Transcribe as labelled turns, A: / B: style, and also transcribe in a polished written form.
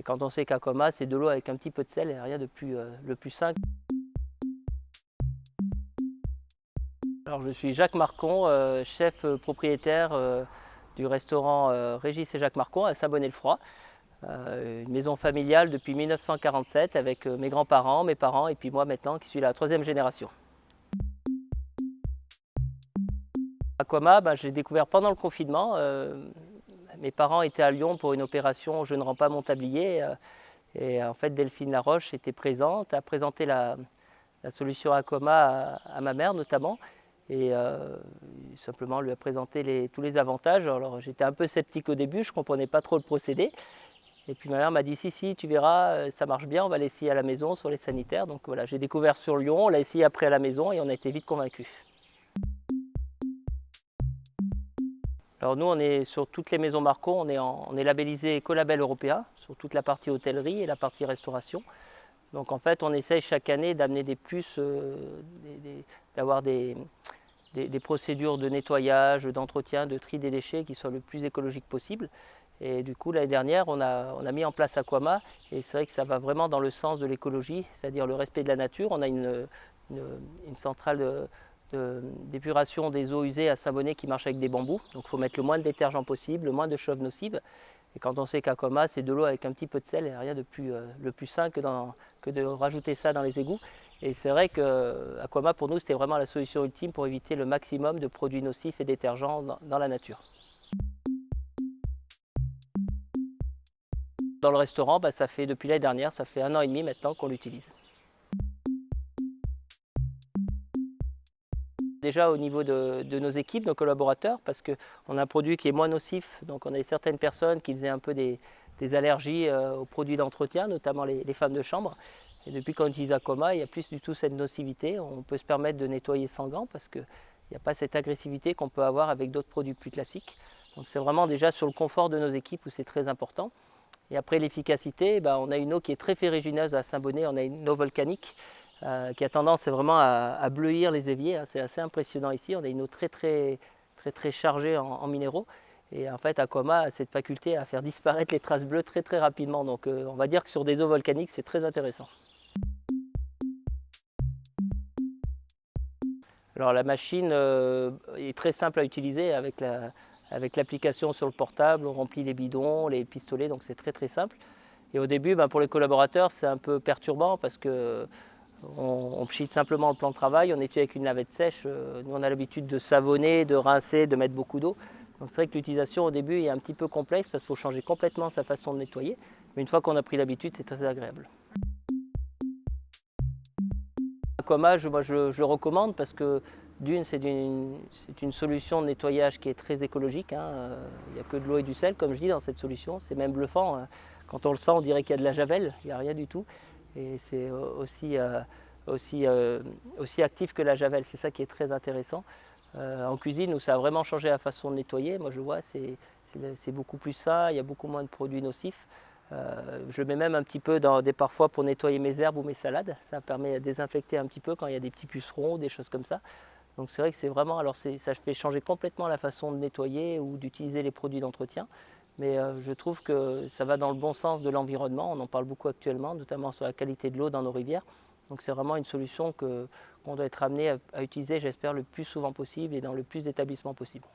A: Et quand on sait qu'Aqua, c'est de l'eau avec un petit peu de sel, il n'y a rien de plus, le plus sain. Alors je suis Jacques Marcon, chef propriétaire du restaurant Régis et Jacques Marcon à Saint-Bonnet-le-Froid. Une maison familiale depuis 1947 avec mes grands-parents, mes parents et puis moi maintenant qui suis la troisième génération. Aquama, j'ai découvert pendant le confinement. Mes parents étaient à Lyon pour une opération Je ne rends pas mon tablier. Et en fait, Delphine Laroche était présente, a présenté la solution Aquama à ma mère notamment. Et simplement lui a présenté tous les avantages. Alors j'étais un peu sceptique au début, je ne comprenais pas trop le procédé. Et puis ma mère m'a dit si, tu verras, ça marche bien, on va l'essayer à la maison sur les sanitaires. Donc voilà, j'ai découvert sur Lyon, on l'a essayé après à la maison et on a été vite convaincus. Alors nous, on est sur toutes les maisons Marcon, on est labellisé Écolabel européen, sur toute la partie hôtellerie et la partie restauration. Donc en fait, on essaye chaque année d'amener des plus, d'avoir des procédures de nettoyage, d'entretien, de tri des déchets qui soient le plus écologiques possible. Et du coup, l'année dernière, on a mis en place Aquama et c'est vrai que ça va vraiment dans le sens de l'écologie, c'est-à-dire le respect de la nature. On a une centrale d'épuration des eaux usées à Saint-Bonnet qui marche avec des bambous. Donc il faut mettre le moins de détergent possible, le moins de choses nocives. Et quand on sait qu'Aqua, c'est de l'eau avec un petit peu de sel, il n'y a rien de plus, le plus sain que de rajouter ça dans les égouts. Et c'est vrai qu'Aqua, pour nous, c'était vraiment la solution ultime pour éviter le maximum de produits nocifs et détergents dans la nature. Dans le restaurant, ça fait depuis l'année dernière, ça fait 1 an et demi maintenant qu'on l'utilise. Déjà au niveau de nos équipes, nos collaborateurs, parce qu'on a un produit qui est moins nocif, donc on a certaines personnes qui faisaient un peu des allergies aux produits d'entretien, notamment les femmes de chambre. Et depuis qu'on utilise Aquama, il n'y a plus du tout cette nocivité, on peut se permettre de nettoyer sans gants parce qu'il n'y a pas cette agressivité qu'on peut avoir avec d'autres produits plus classiques. Donc c'est vraiment déjà sur le confort de nos équipes où c'est très important. Et après l'efficacité, on a une eau qui est très ferrugineuse à Saint-Bonnet, on a une eau volcanique qui a tendance vraiment à bleuir les éviers. C'est assez impressionnant ici, on a une eau très chargée en minéraux. Et en fait, Aqua a cette faculté à faire disparaître les traces bleues très rapidement. Donc on va dire que sur des eaux volcaniques, c'est très intéressant. Alors la machine est très simple à utiliser avec l'application sur le portable, on remplit les bidons, les pistolets, donc c'est très simple. Et au début, pour les collaborateurs, c'est un peu perturbant parce qu'on pchite simplement le plan de travail, on nettoie avec une lavette sèche. Nous, on a l'habitude de savonner, de rincer, de mettre beaucoup d'eau. Donc c'est vrai que l'utilisation au début est un petit peu complexe parce qu'il faut changer complètement sa façon de nettoyer. Mais une fois qu'on a pris l'habitude, c'est très agréable. Aqua, je le recommande parce que d'une, c'est une solution de nettoyage qui est très écologique. Il n'y a que de l'eau et du sel, comme je dis, dans cette solution. C'est même bluffant. Quand on le sent, on dirait qu'il y a de la javel. Il n'y a rien du tout. Et c'est aussi actif que la javel. C'est ça qui est très intéressant. En cuisine, où ça a vraiment changé la façon de nettoyer, moi je vois, c'est beaucoup plus sain. Il y a beaucoup moins de produits nocifs. Je mets même un petit peu parfois pour nettoyer mes herbes ou mes salades. Ça permet de désinfecter un petit peu quand il y a des petits pucerons ou des choses comme ça. Donc c'est vrai que c'est vraiment, alors ça fait changer complètement la façon de nettoyer ou d'utiliser les produits d'entretien. Mais je trouve que ça va dans le bon sens de l'environnement. On en parle beaucoup actuellement, notamment sur la qualité de l'eau dans nos rivières. Donc c'est vraiment une solution qu'on doit être amené à utiliser, j'espère, le plus souvent possible et dans le plus d'établissements possible.